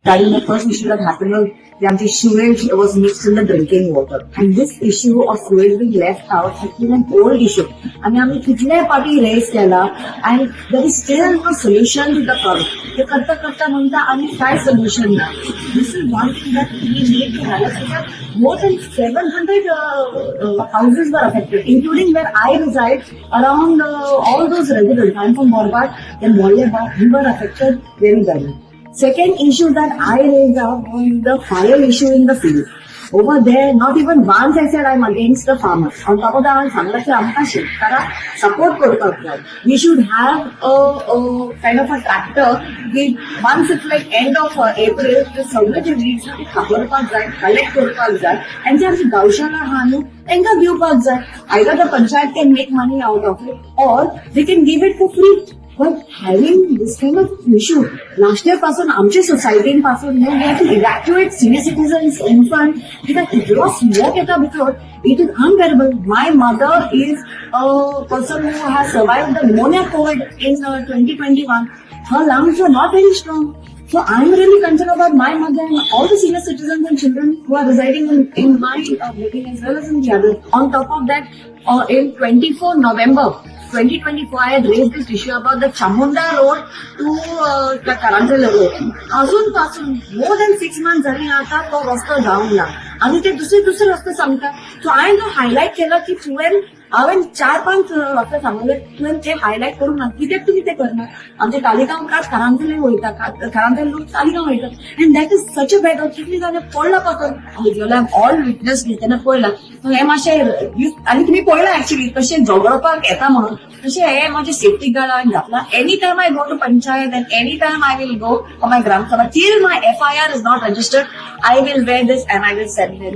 Darling, the first issue that happened was the sewage was mixed in the drinking water. And this issue of sewage being left out has been an old issue. I mean, kitne party raise केला and there is still no solution to the problem. ते करता करता म्हणता आणि काय solution नाही. This is one thing that we need to highlight. More than 700 houses were affected, including where I reside. Around all those residents, I'm from Borbat and Bollywood, we were affected very badly. Second issue that I raised out was the fire issue in the field. Over there, not even once I said I'm against the farmers. On top of that, I'm saying that आमका शेतकऱ्याला support करतात जाय. We should have a kind of a tractor with once it's like end of April, the सगळे जे weeds ते कापरपाक जाय, collect करपाक जाय, and जे आमची गौशाला हा न्हू तांकां दिवपाक जाय. Either the panchayat can make money out of it, or they can give it for free. But having this kind of issue, last year पासून आमच्या सोसायटीपासून we have to evacuate senior citizens, infants, because इतलो smoke येता भितर, it is unbearable. My mother is a person who has survived the pneumonia COVID in 2021. Her lungs were not very strong. So I'm really concerned about my mother and all the senior citizens and children who are residing in my building as well as in the other. On top of that, in 24 November 2024, I had raised this issue about the Chamunda Road to the Karanjal Road. अजूनपासून more than 6 months झाली आता तो रस्ता जाऊन ना आणि ते दुसरे रस्ते सांगतात. सो आय हायलाइट केलं की तुवें हांवें 4-5 रस्ते सांगले तुवें ते हायलाइट करून ना कित्याक तुमी ते करना. आमचे तालिगांव कात कारांजले वयता कारांजल लोक तालिगांव वयतात and that is such a bad कितली जाल्यार पडला पासून आय ऑल विटनेस तेन्ना पळयला हे मातशें आनी तुमी पळयला एक्चुअली कशें झगडपाक येता म्हणून तशें हे माझे सेफ्टी गार्ड हांवें घातला. Any time I go to panchayat and any time I will go for my gram sabha till my FIR is not registered I will wear this and I will send them.